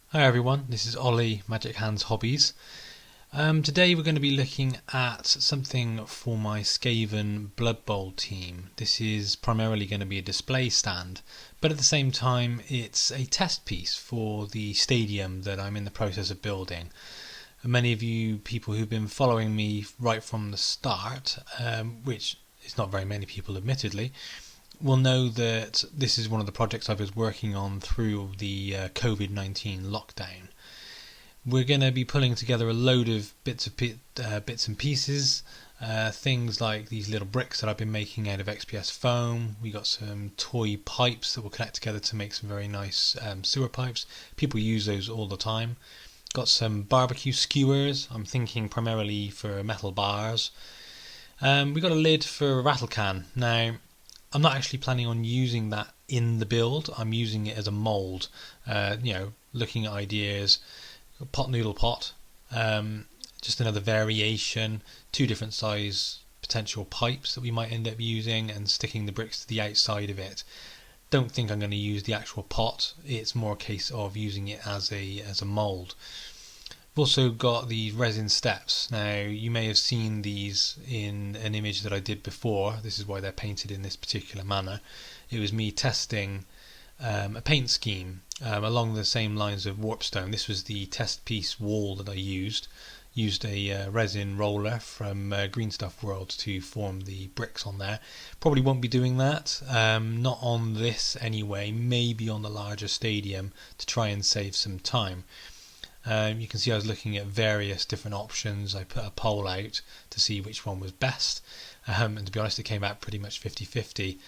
Hi everyone, this is Ollie, Magic Hands Hobbies. Today we're going to be looking at something for my Skaven Blood Bowl team. This is primarily going to be a display stand, but at the same time it's a test piece for the stadium that I'm in the process of building. Many of you people who've been following me right from the start, which is not very many people admittedly, will know that this is one of the projects I was working on through the COVID-19 lockdown. We're going to be pulling together a load of bits and pieces, things like these little bricks that I've been making out of XPS foam. We got some toy pipes that will connect together to make some very nice sewer pipes. People use those all the time. Got some barbecue skewers. I'm thinking primarily for metal bars. We got a lid for a rattle can. Now, I'm not actually planning on using that in the build. I'm using it as a mould, looking at ideas. Pot noodle pot, just another variation, two different size potential pipes that we might end up using and sticking the bricks to the outside of it. Don't think I'm going to use the actual pot. It's more a case of using it as a mould. I've also got the resin steps. Now you may have seen these in an image that I did before. This is why they're painted in this particular manner. It was me testing a paint scheme along the same lines of warpstone. This was the test piece wall that I used a resin roller from Green Stuff World to form the bricks on there. Probably won't be doing that, not on this anyway, maybe on the larger stadium to try and save some time. You can see I was looking at various different options. I put a poll out to see which one was best, and to be honest it came out pretty much 50-50.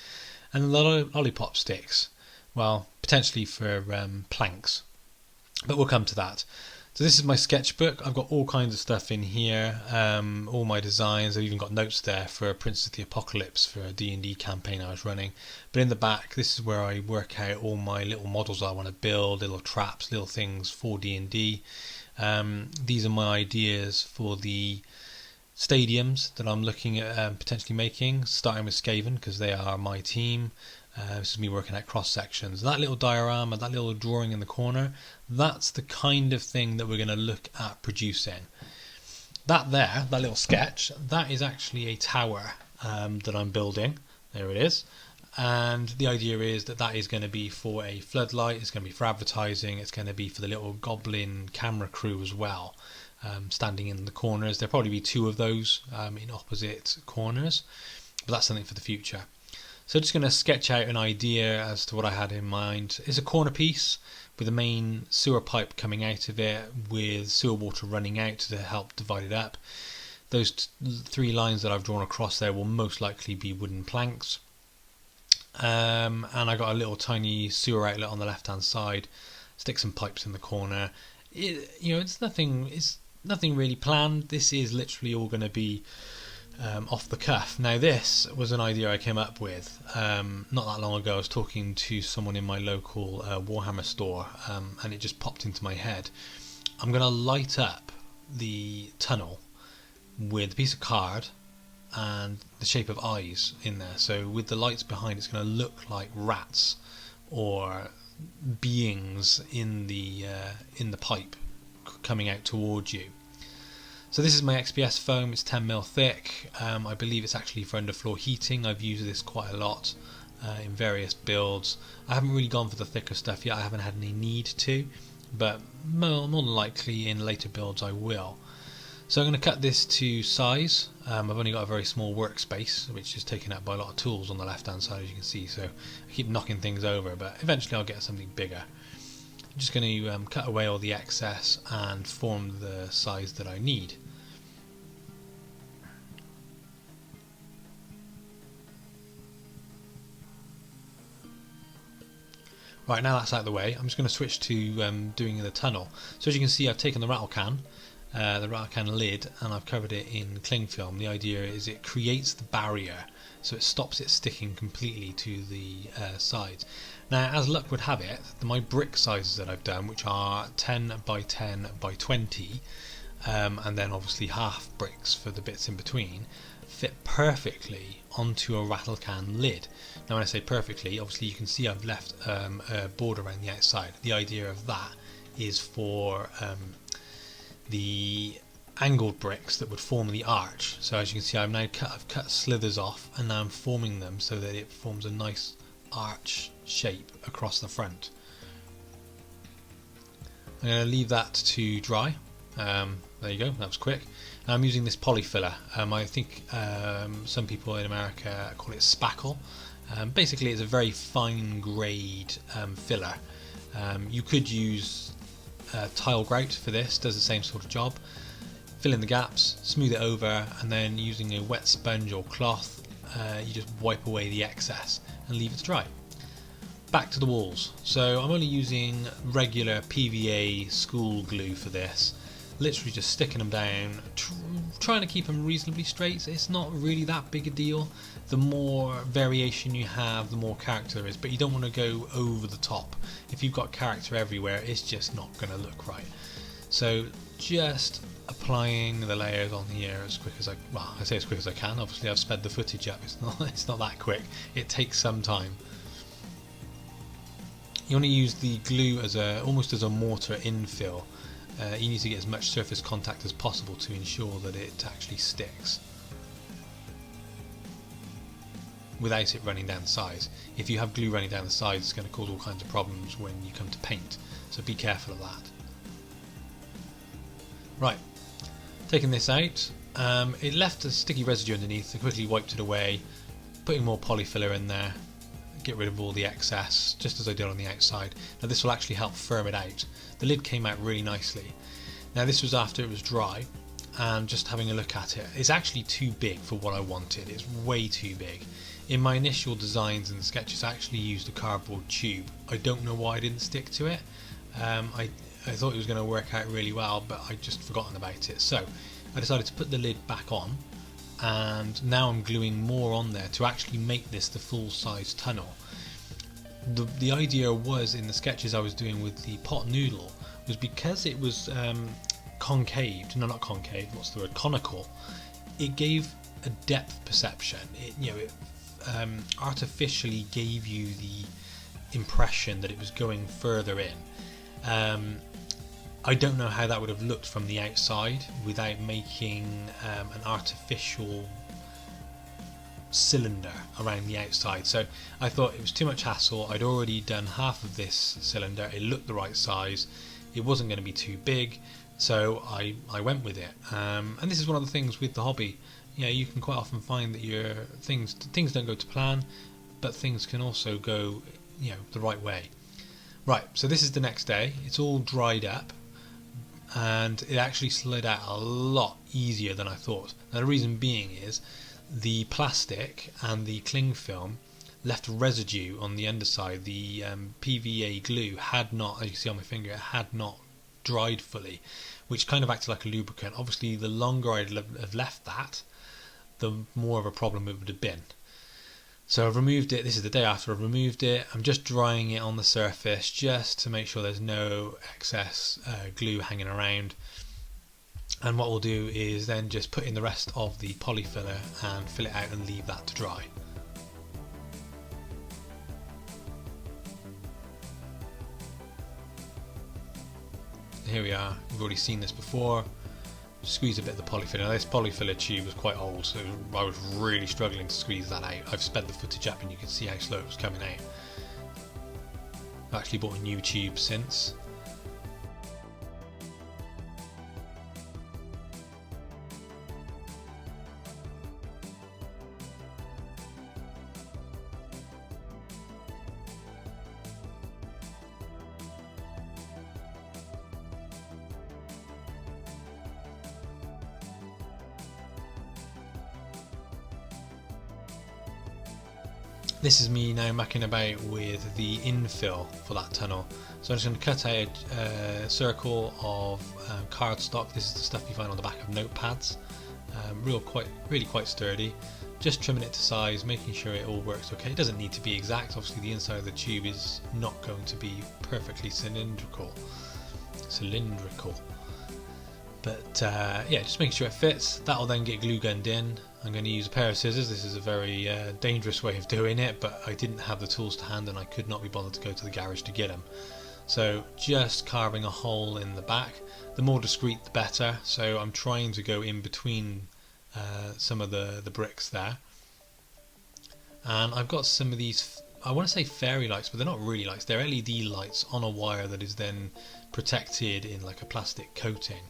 And the lollipop sticks, well, potentially for planks, but we'll come to that. So this is my sketchbook. I've got all kinds of stuff in here, all my designs. I've even got notes there for Prince of the Apocalypse for a D&D campaign I was running. But in the back, this is where I work out all my little models I want to build, little traps, little things for D&D. These are my ideas for the stadiums that I'm looking at potentially making, starting with Skaven because they are my team. This is me working at cross sections. That little diorama, that little drawing in the corner, that's the kind of thing that we're going to look at producing. That little sketch, that is actually a tower that I'm building. There it is. And the idea is that is going to be for a floodlight, it's going to be for advertising, it's going to be for the little goblin camera crew as well, standing in the corners. There'll probably be two of those in opposite corners, but that's something for the future. So just going to sketch out an idea as to what I had in mind. It's a corner piece with a main sewer pipe coming out of it with sewer water running out to help divide it up. Those three lines that I've drawn across there will most likely be wooden planks. And I got a little tiny sewer outlet on the left hand side. Stick some pipes in the corner. It's nothing really planned. This is literally all going to be off the cuff. Now this was an idea I came up with not that long ago. I was talking to someone in my local Warhammer store and it just popped into my head. I'm going to light up the tunnel with a piece of card and the shape of eyes in there. So with the lights behind, it's going to look like rats or beings in the pipe coming out towards you. So this is my XPS foam. It's 10mm thick. I believe it's actually for underfloor heating. I've used this quite a lot in various builds. I haven't really gone for the thicker stuff yet. I haven't had any need to, but more than likely in later builds I will. So I'm going to cut this to size. I've only got a very small workspace, which is taken up by a lot of tools on the left hand side, as you can see. So I keep knocking things over, but eventually I'll get something bigger. I'm just going to cut away all the excess and form the size that I need. Right, now that's out of the way, I'm just going to switch to doing the tunnel. So as you can see, I've taken the rattle can lid, and I've covered it in cling film. The idea is it creates the barrier, so it stops it sticking completely to the sides. Now, as luck would have it, my brick sizes that I've done, which are 10 by 10 by 20, and then obviously half bricks for the bits in between, fit perfectly onto a rattle can lid. Now when I say perfectly, obviously you can see I've left a border around the outside. The idea of that is for the angled bricks that would form the arch. So as you can see, I've cut slithers off, and now I'm forming them so that it forms a nice arch shape across the front. I'm going to leave that to dry. There you go, that was quick. Now I'm using this polyfiller. I think some people in America call it spackle. Basically it's a very fine grade filler. You could use tile grout for this, does the same sort of job. Fill in the gaps, smooth it over, and then using a wet sponge or cloth you just wipe away the excess and leave it to dry. Back to the walls. So I'm only using regular PVA school glue for this. Literally just sticking them down, trying to keep them reasonably straight. It's not really that big a deal. The more variation you have, the more character there is, but you don't want to go over the top. If you've got character everywhere, it's just not going to look right. So just applying the layers on here as quick as I say as quick as I can. Obviously I've sped the footage up. It's not that quick. It takes some time. You want to use the glue as almost as a mortar infill. You need to get as much surface contact as possible to ensure that it actually sticks without it running down the sides. If you have glue running down the sides, it's going to cause all kinds of problems when you come to paint, so be careful of that. Right, taking this out, it left a sticky residue underneath. I quickly wiped it away, putting more polyfiller in there, get rid of all the excess, just as I did on the outside. Now this will actually help firm it out. The lid came out really nicely. Now this was after it was dry, and just having a look at it, it's actually too big for what I wanted. It's way too big. In my initial designs and sketches I actually used a cardboard tube. I don't know why I didn't stick to it. I thought it was going to work out really well, but I'd just forgotten about it. So I decided to put the lid back on, and now I'm gluing more on there to actually make this the full size tunnel. The idea was, in the sketches I was doing with the pot noodle, was because it was conical, it gave a depth perception. It artificially gave you the impression that it was going further in. I don't know how that would have looked from the outside without making an artificial cylinder around the outside. So I thought it was too much hassle. I'd already done half of this cylinder. It looked the right size. It wasn't going to be too big, so I went with it. And this is one of the things with the hobby. You can quite often find that your things don't go to plan, but things can also go the right way. Right, so this is the next day. It's all dried up, and it actually slid out a lot easier than I thought. Now the reason being is the plastic and the cling film left residue on the underside. The PVA glue had not, as you can see on my finger, it had not dried fully, which kind of acted like a lubricant. Obviously the longer I'd have left that, the more of a problem it would have been. So I've removed it. This is the day after I've removed it. I'm just drying it on the surface just to make sure there's no excess glue hanging around. And what we'll do is then just put in the rest of the polyfiller and fill it out and leave that to dry. Here we are. You've already seen this before. Squeeze a bit of the polyfiller. Now this polyfiller tube was quite old, so I was really struggling to squeeze that out. I've sped the footage up and you can see how slow it was coming out. I've actually bought a new tube since. This is me now mucking about with the infill for that tunnel. So I'm just going to cut out a circle of cardstock. This is the stuff you find on the back of notepads. Really quite sturdy. Just trimming it to size, making sure it all works okay. It doesn't need to be exact. Obviously the inside of the tube is not going to be perfectly cylindrical. But yeah, just making sure it fits. That'll then get glue gunned in. I'm going to use a pair of scissors. This is a very dangerous way of doing it, but I didn't have the tools to hand and I could not be bothered to go to the garage to get them. So just carving a hole in the back. The more discreet the better, so I'm trying to go in between some of the bricks there. And I've got some of these, I want to say fairy lights, but they're not really lights, they're LED lights on a wire that is then protected in like a plastic coating.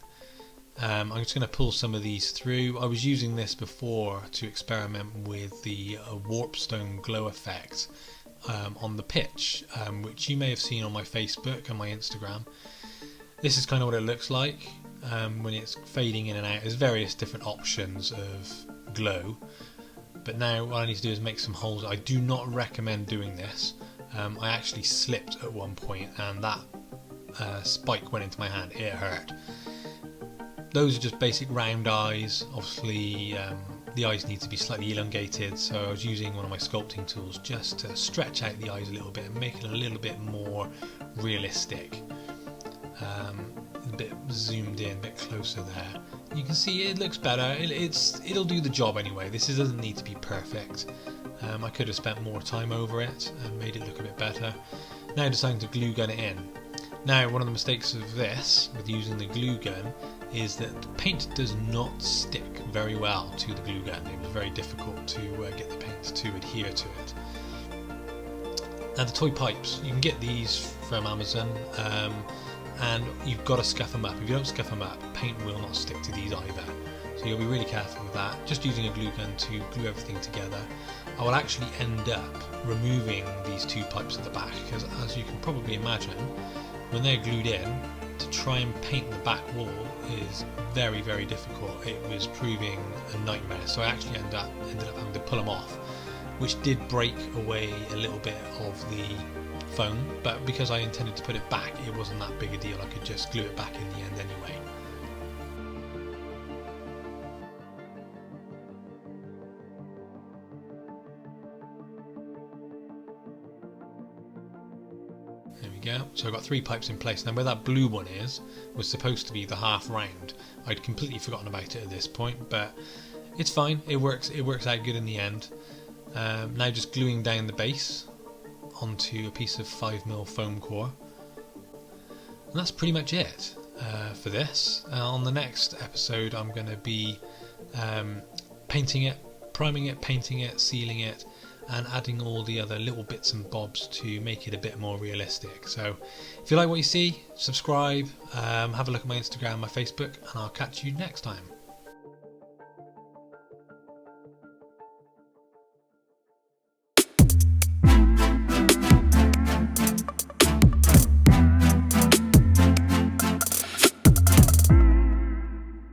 I'm just going to pull some of these through. I was using this before to experiment with the warpstone glow effect on the pitch, which you may have seen on my Facebook and my Instagram. This is kind of what it looks like when it's fading in and out. There's various different options of glow, but now what I need to do is make some holes. I do not recommend doing this. I actually slipped at one point and that spike went into my hand. It hurt. Those are just basic round eyes. Obviously the eyes need to be slightly elongated, so I was using one of my sculpting tools just to stretch out the eyes a little bit and make it a little bit more realistic. A bit zoomed in, a bit closer there. You can see it looks better. It'll do the job anyway. This doesn't need to be perfect. I could have spent more time over it and made it look a bit better. Now deciding to glue gun it in. Now, one of the mistakes of this, with using the glue gun, is that the paint does not stick very well to the glue gun. It was very difficult to get the paint to adhere to it. Now the toy pipes, you can get these from Amazon, and you've got to scuff them up. If you don't scuff them up, paint will not stick to these either. So you'll be really careful with that. Just using a glue gun to glue everything together. I will actually end up removing these two pipes at the back, because as you can probably imagine, when they're glued in, to try and paint the back wall is very, very difficult. It was proving a nightmare, so I actually ended up having to pull them off, which did break away a little bit of the foam, but because I intended to put it back, it wasn't that big a deal. I could just glue it back in the end anyway. There we go. So I've got 3 pipes in place. Now where that blue one was supposed to be the half round. I'd completely forgotten about it at this point, but it's fine. It works out good in the end. Now just gluing down the base onto a piece of 5mm foam core. And that's pretty much it for this. On the next episode I'm going to be painting it, priming it, painting it, sealing it, and adding all the other little bits and bobs to make it a bit more realistic. So if you like what you see, subscribe, have a look at my Instagram, my Facebook, and I'll catch you next time.